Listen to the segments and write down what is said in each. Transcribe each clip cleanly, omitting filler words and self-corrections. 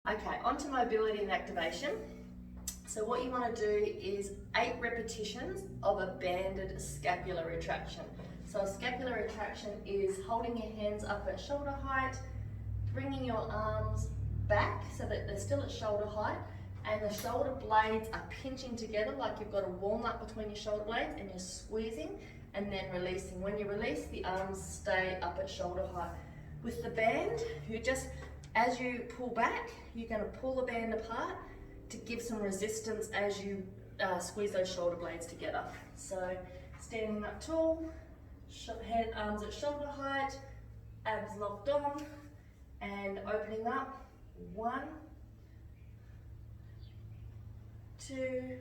Okay, onto mobility and activation. So what you want to do is 8 repetitions of a banded scapular retraction. So a scapular retraction is holding your hands up at shoulder height, bringing your arms back so that they're still at shoulder height, and the shoulder blades are pinching together like you've got a walnut between your shoulder blades, and you're squeezing and then releasing. When you release, the arms stay up at shoulder height. With the band, you just, as you pull back, you're going to pull the band apart to give some resistance as you squeeze those shoulder blades together. So standing up tall, head, arms at shoulder height, abs locked on, and opening up. 1, 2, 3.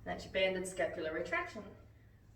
That's your banded scapular retraction.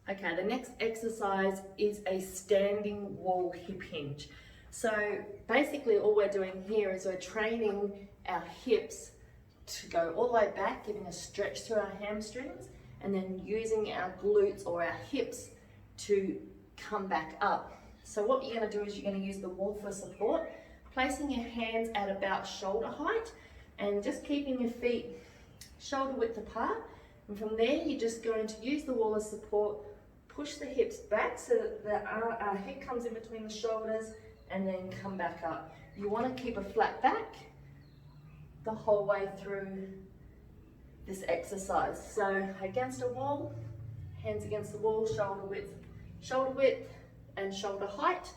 Okay, the next exercise is a standing wall hip hinge. So basically all we're doing here is we're training our hips to go all the way back, giving a stretch through our hamstrings, and then using our glutes or our hips to come back up. So what you're going to do is you're going to use the wall for support, placing your hands at about shoulder height and just keeping your feet shoulder width apart. And from there you're just going to use the wall as support, push the hips back so that our head comes in between the shoulders, and then come back up. You want to keep a flat back the whole way through this exercise. So against a wall, hands against the wall, shoulder width and shoulder height.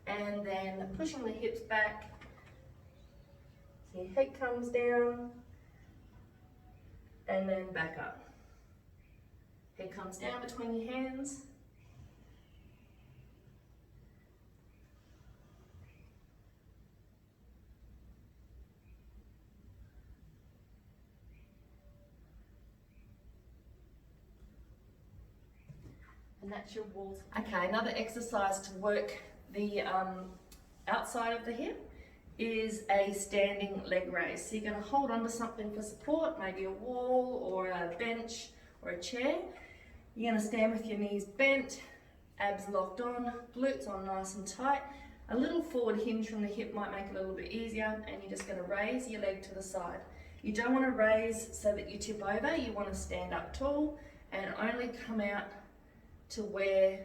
And then pushing the hips back, so your head comes down, and then back up. Head comes down between your hands. And that's your walls. Okay, another exercise to work the outside of the hip is a standing leg raise. So you're going to hold onto something for support, maybe a wall or a bench or a chair. You're going to stand with your knees bent, abs locked on, glutes on nice and tight. A little forward hinge from the hip might make it a little bit easier, and you're just going to raise your leg to the side. You don't want to raise so that you tip over. You want to stand up tall and only come out to where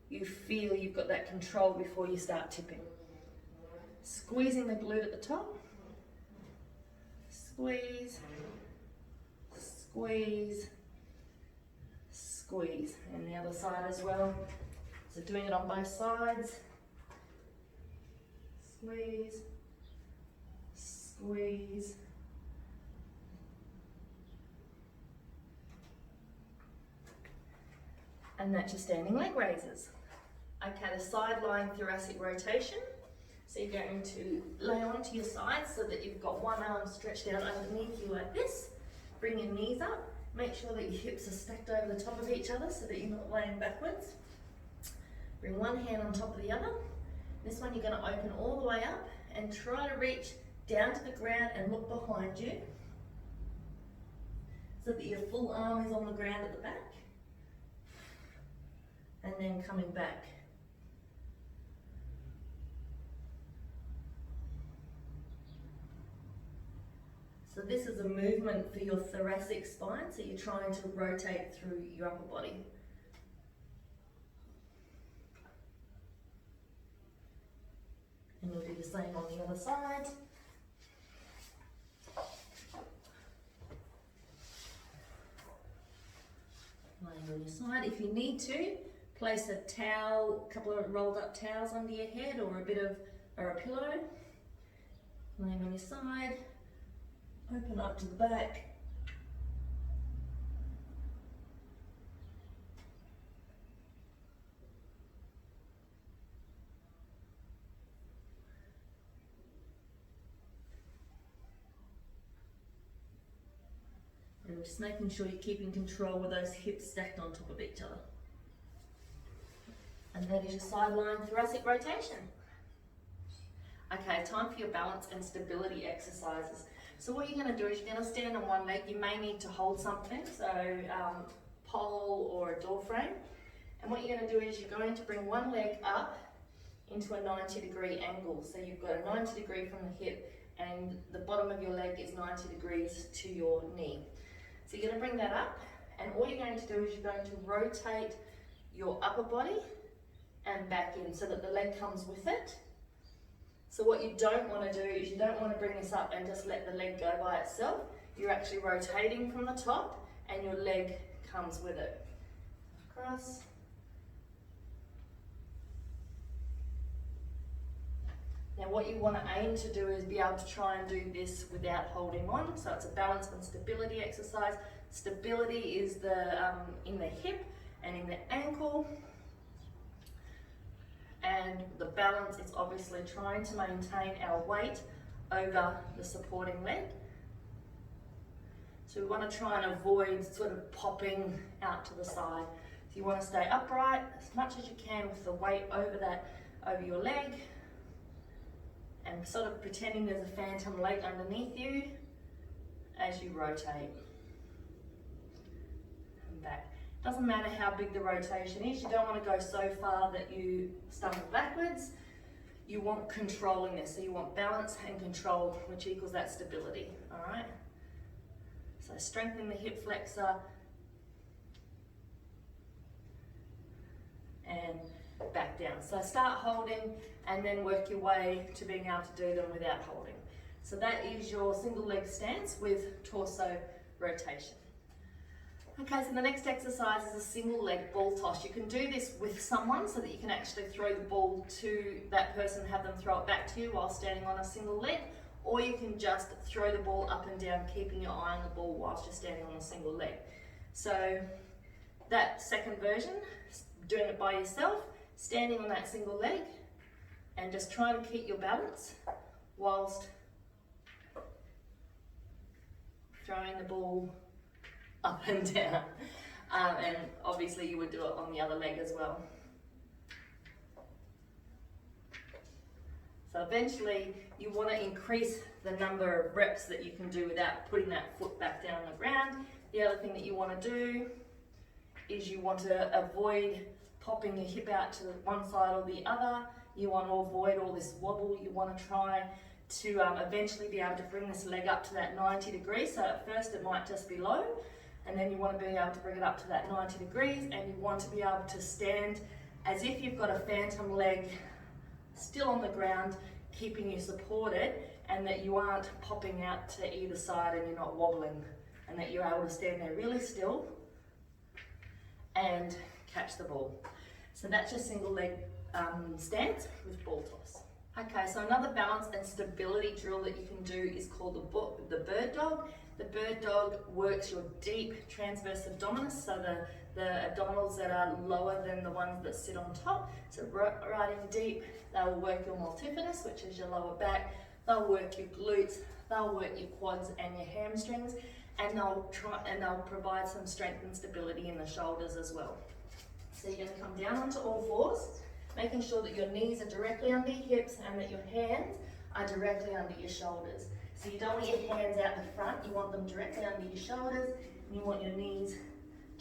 you feel you've got that control before you start tipping. Squeezing the glute at the top. Squeeze, squeeze, squeeze. And the other side as well. So doing it on both sides. Squeeze, squeeze. And that's your standing leg raises. Okay, the side lying thoracic rotation. So you're going to lay onto your side so that you've got one arm stretched out underneath you like this. Bring your knees up. Make sure that your hips are stacked over the top of each other so that you're not laying backwards. Bring one hand on top of the other. This one you're going to open all the way up and try to reach down to the ground and look behind you so that your full arm is on the ground at the back. And then coming back. So this is a movement for your thoracic spine, so you're trying to rotate through your upper body. And you'll do the same on the other side. Laying on your side. If you need to, place a towel, a couple of rolled up towels under your head or a pillow. Laying on your side. Open up to the back. And just making sure you're keeping control with those hips stacked on top of each other. And that is your side lying thoracic rotation. Okay, time for your balance and stability exercises. So what you're going to do is you're going to stand on one leg. You may need to hold something, so pole or a door frame. And what you're going to do is you're going to bring one leg up into a 90-degree angle. So you've got a 90 degree from the hip and the bottom of your leg is 90 degrees to your knee. So you're going to bring that up, and all you're going to do is you're going to rotate your upper body and back in so that the leg comes with it. So what you don't want to do is you don't want to bring this up and just let the leg go by itself. You're actually rotating from the top and your leg comes with it. Across. Now what you want to aim to do is be able to try and do this without holding on. So it's a balance and stability exercise. Stability is in the hip and in the ankle. And the balance is obviously trying to maintain our weight over the supporting leg. So we want to try and avoid sort of popping out to the side. So you want to stay upright as much as you can with the weight over your leg, and sort of pretending there's a phantom leg underneath you as you rotate. And back. Doesn't matter how big the rotation is, you don't want to go so far that you stumble backwards. You want controlling this, so you want balance and control, which equals that stability, all right? So strengthen the hip flexor and back down. So start holding and then work your way to being able to do them without holding. So that is your single leg stance with torso rotation. Okay, so the next exercise is a single leg ball toss. You can do this with someone so that you can actually throw the ball to that person, have them throw it back to you while standing on a single leg, or you can just throw the ball up and down, keeping your eye on the ball whilst you're standing on a single leg. So that second version, doing it by yourself, standing on that single leg and just trying to keep your balance whilst throwing the ball up and down. And obviously you would do it on the other leg as well. So eventually you want to increase the number of reps that you can do without putting that foot back down on the ground. The other thing that you want to do is you want to avoid popping your hip out to one side or the other. You want to avoid all this wobble. You want to try to eventually be able to bring this leg up to that 90 degrees. So at first it might just be low, and then you want to be able to bring it up to that 90 degrees, and you want to be able to stand as if you've got a phantom leg still on the ground, keeping you supported, and that you aren't popping out to either side and you're not wobbling, and that you're able to stand there really still and catch the ball. So that's your single leg stance with ball toss. Okay, so another balance and stability drill that you can do is called the bird dog. The bird dog works your deep transverse abdominis, so the abdominals that are lower than the ones that sit on top. So right in deep, they will work your multifidus, which is your lower back. They'll work your glutes, they'll work your quads and your hamstrings, and they'll provide some strength and stability in the shoulders as well. So you're going to come down onto all fours, making sure that your knees are directly under your hips and that your hands are directly under your shoulders. So you don't want your hands out the front, you want them directly under your shoulders, and you want your knees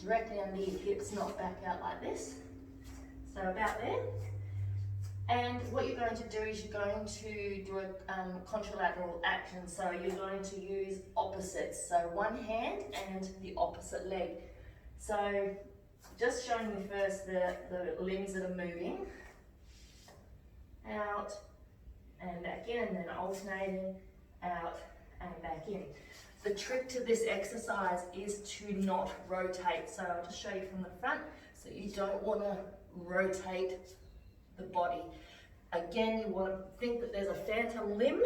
directly under your hips, not back out like this. So about there. And what you're going to do is you're going to do a contralateral action. So you're going to use opposites. So one hand and the opposite leg. So just showing you first the limbs that are moving. Out and back in, and then alternating out and back in. The trick to this exercise is to not rotate. So I'll just show you from the front. So you don't want to rotate the body. Again, you want to think that there's a phantom limb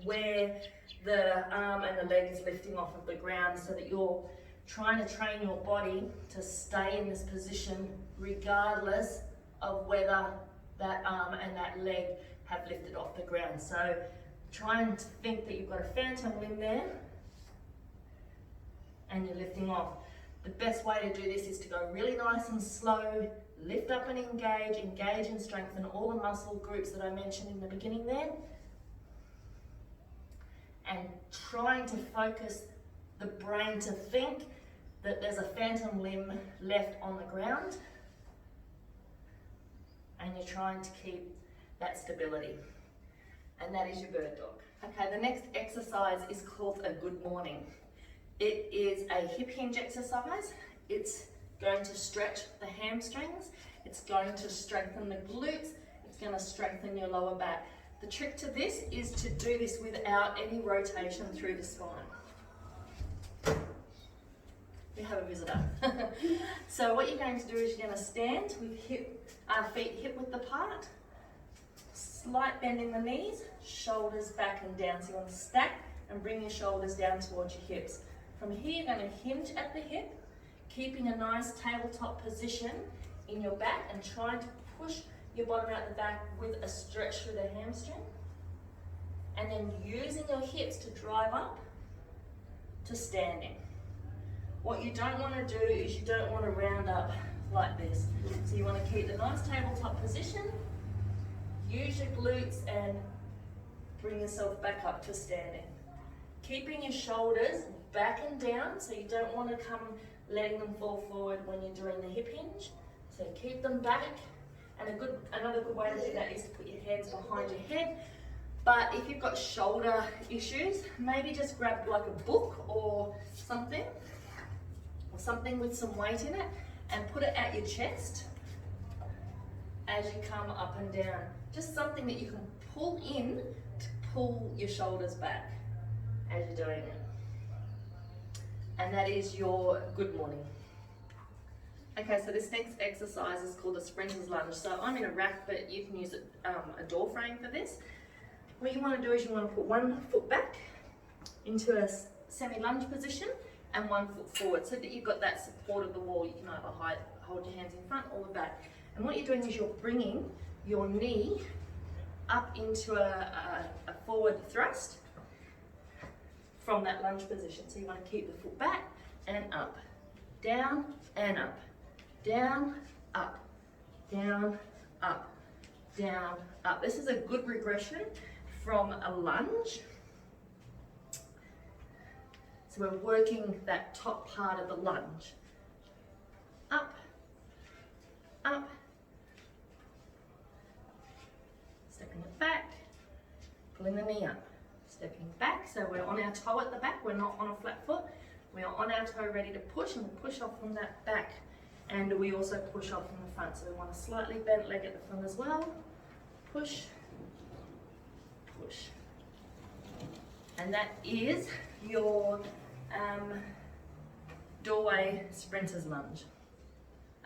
where the arm and the leg is lifting off of the ground, so that you're trying to train your body to stay in this position regardless of whether that arm and that leg have lifted off the ground. So trying to think that you've got a phantom limb there and you're lifting off. The best way to do this is to go really nice and slow, lift up and engage and strengthen all the muscle groups that I mentioned in the beginning there, and trying to focus the brain to think that there's a phantom limb left on the ground, and you're trying to keep that stability. And that is your bird dog. Okay, the next exercise is called a good morning. It is a hip hinge exercise. It's going to stretch the hamstrings. It's going to strengthen the glutes. It's going to strengthen your lower back. The trick to this is to do this without any rotation through the spine. We have a visitor. So what you're going to do is you're going to stand with feet hip width apart, slight bend in the knees, shoulders back and down. So you want to stack and bring your shoulders down towards your hips. From here, you're going to hinge at the hip, keeping a nice tabletop position in your back and trying to push your bottom out the back with a stretch through the hamstring. And then using your hips to drive up to standing. What you don't want to do is you don't want to round up like this. So you want to keep the nice tabletop position, use your glutes and bring yourself back up to standing. Keeping your shoulders back and down, so you don't want to come letting them fall forward when you're doing the hip hinge. So keep them back. And another good way to do that is to put your hands behind your head. But if you've got shoulder issues, maybe just grab like a book or something with some weight in it and put it at your chest as you come up and down. Just something that you can pull in to pull your shoulders back as you're doing it. And that is your good morning. Okay, so this next exercise is called a sprinter's lunge. So I'm in a rack, but you can use a door frame for this. What you want to do is you want to put one foot back into a semi-lunge position and 1 foot forward so that you've got that support of the wall. You can either hold your hands in front or the back. And what you're doing is you're bringing your knee up into a forward thrust from that lunge position. So you want to keep the foot back and up, down and up, down, up, down, up, down, up. This is a good regression from a lunge. So we're working that top part of the lunge. Up, up, stepping it back, pulling the knee up, stepping back. So we're on our toe at the back, we're not on a flat foot. We are on our toe ready to push, and we push off from that back. And we also push off from the front. So we want a slightly bent leg at the front as well. Push, push. And that is your doorway sprinter's lunge.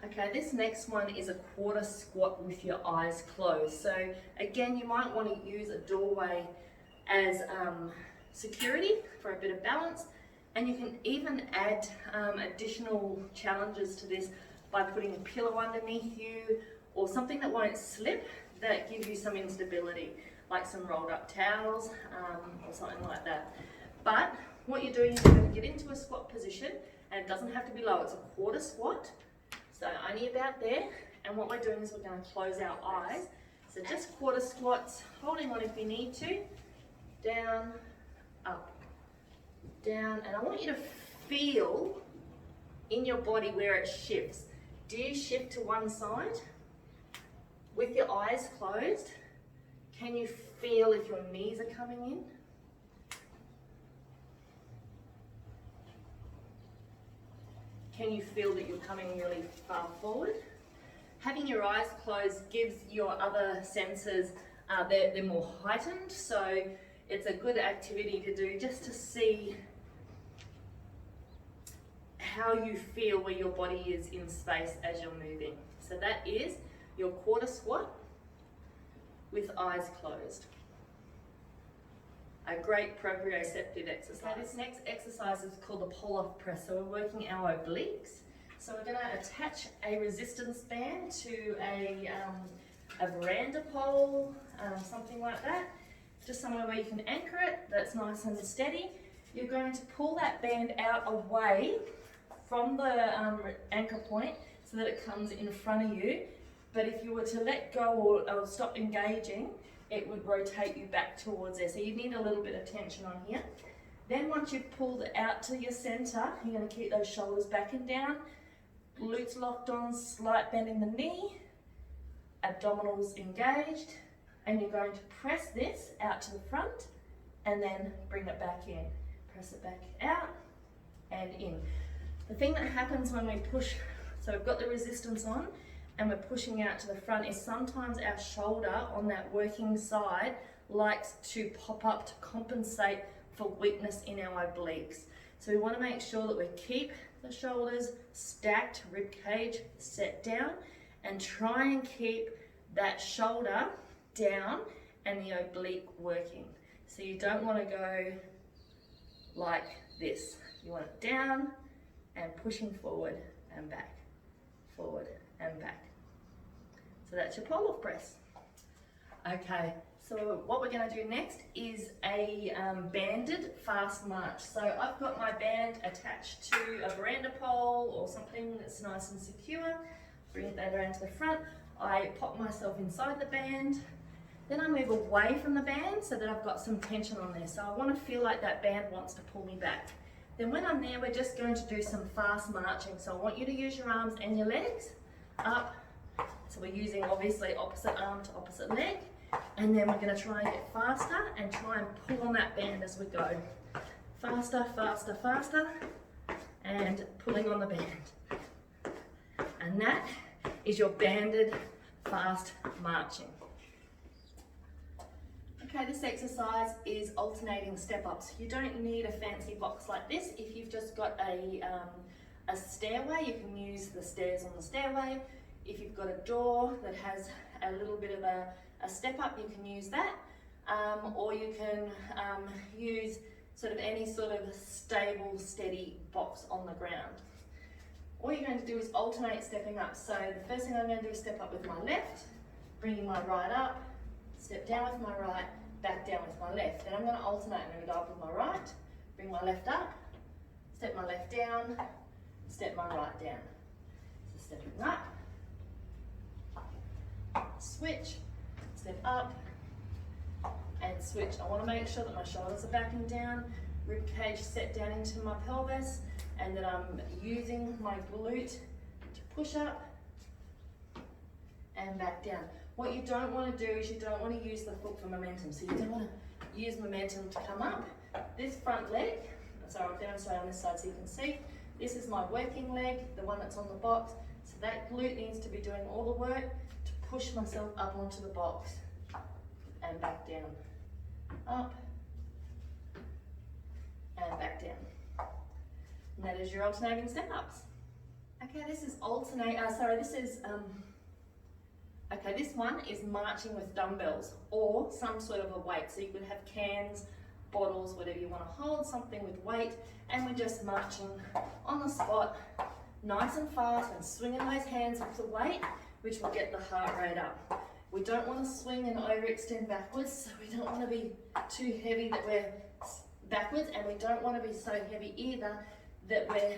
Okay, this next one is a quarter squat with your eyes closed. So again, you might want to use a doorway as security for a bit of balance. And you can even add additional challenges to this by putting a pillow underneath you or something that won't slip that gives you some instability, like some rolled up towels or something like that. But what you're doing is you're going to get into a squat position, and it doesn't have to be low, it's a quarter squat, so only about there. And what we're doing is we're going to close our eyes. So just quarter squats, holding on if you need to, down, up, down. And I want you to feel in your body where it shifts. Do you shift to one side? With your eyes closed, can you feel if your knees are coming in? Can you feel that you're coming really far forward? Having your eyes closed gives your other senses, they're more heightened, so it's a good activity to do just to see how you feel where your body is in space as you're moving. So that is your quarter squat with eyes closed. A great proprioceptive exercise. Okay, this next exercise is called the pull-off press. So we're working our obliques. So we're going to attach a resistance band to a veranda pole, something like that. Just somewhere where you can anchor it, that's nice and steady. You're going to pull that band out away from the anchor point so that it comes in front of you. But if you were to let go or stop engaging, it would rotate you back towards there. So you need a little bit of tension on here. Then once you've pulled it out to your center, you're going to keep those shoulders back and down, glutes locked on, slight bend in the knee, abdominals engaged, and you're going to press this out to the front and then bring it back in. Press it back out and in. The thing that happens when we push, so we've got the resistance on and we're pushing out to the front, is sometimes our shoulder on that working side likes to pop up to compensate for weakness in our obliques. So we want to make sure that we keep the shoulders stacked, rib cage set down, and try and keep that shoulder down and the oblique working. So you don't want to go like this. You want it down and pushing forward and back, forward and back. So that's your pull-off press. Okay, so what we're going to do next is a banded fast march. So I've got my band attached to a veranda pole or something that's nice and secure. Bring that around to the front. I pop myself inside the band. Then I move away from the band so that I've got some tension on there. So I want to feel like that band wants to pull me back. Then when I'm there, we're just going to do some fast marching. So I want you to use your arms and your legs up. So we're using obviously opposite arm to opposite leg. And then we're going to try and get faster and try and pull on that band as we go. Faster, faster, faster. And pulling on the band. And that is your banded fast marching. Okay, this exercise is alternating step-ups. You don't need a fancy box like this. If you've just got a stairway, you can use the stairs on the stairway. If you've got a door that has a little bit of a step-up, you can use that. Or you can use sort of any sort of stable, steady box on the ground. All you're going to do is alternate stepping up. So the first thing I'm going to do is step up with my left, bringing my right up, step down with my right, back down with my left. Then I'm going to alternate. I'm going to go up with my right, bring my left up, step my left down, step my right down. So stepping up, switch, step up, and switch. I want to make sure that my shoulders are backing down, rib cage set down into my pelvis, and that I'm using my glute to push up and back down. What you don't want to do is you don't want to use the foot for momentum. So you don't want to use momentum to come up. This front leg, so I'll demonstrate on this side so you can see, this is my working leg, the one that's on the box. So that glute needs to be doing all the work to push myself up onto the box and back down. Up and back down. And that is your alternating step-ups. Okay, this is this one is marching with dumbbells or some sort of a weight. So you could have cans, bottles, whatever you want to hold, something with weight, and we're just marching on the spot, nice and fast, and swinging those hands with the weight, which will get the heart rate up. We don't want to swing and overextend backwards, so we don't want to be too heavy that we're backwards, and we don't want to be so heavy either that we're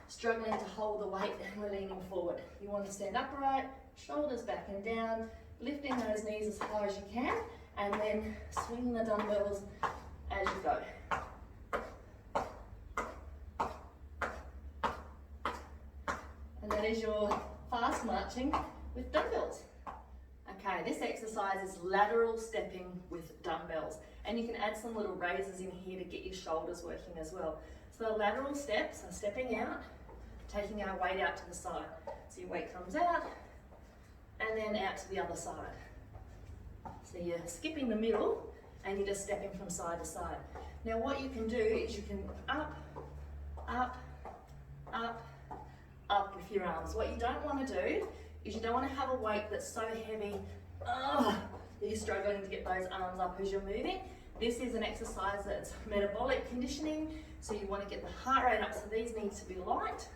struggling to hold the weight and we're leaning forward. You want to stand upright, shoulders back and down, lifting those knees as high as you can, and then swinging the dumbbells as you go. And that is your fast marching with dumbbells. Okay, this exercise is lateral stepping with dumbbells, and you can add some little raises in here to get your shoulders working as well. So the lateral steps are stepping out, taking our weight out to the side. So your weight comes out, and then out to the other side. So you're skipping the middle, and you're just stepping from side to side. Now what you can do is you can up, up, up, up with your arms. What you don't want to do is you don't want to have a weight that's so heavy that you're struggling to get those arms up as you're moving. This is an exercise that's metabolic conditioning, so you want to get the heart rate up, so these need to be light,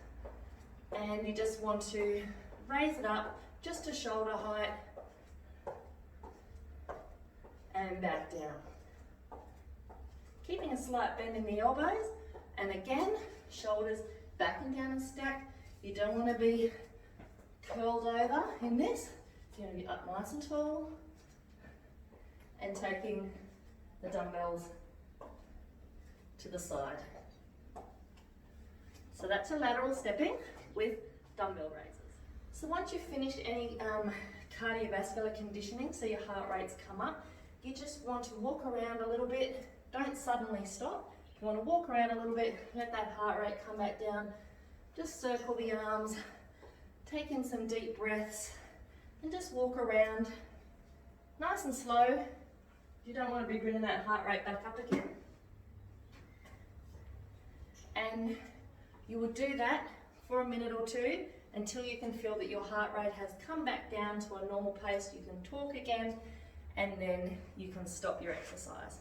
and you just want to raise it up just to shoulder height and back down. Keeping a slight bend in the elbows, and again, shoulders back and down and stacked. You don't want to be curled over in this. You want to be up nice and tall and taking the dumbbells to the side. So that's a lateral stepping with dumbbell raises. So once you've finished any cardiovascular conditioning, so your heart rates come up, you just want to walk around a little bit. Don't suddenly stop. You want to walk around a little bit, let that heart rate come back down. Just circle the arms, take in some deep breaths, and just walk around nice and slow. You don't want to be bringing that heart rate back up again. And you will do that for a minute or two until you can feel that your heart rate has come back down to a normal pace. You can talk again, and then you can stop your exercise.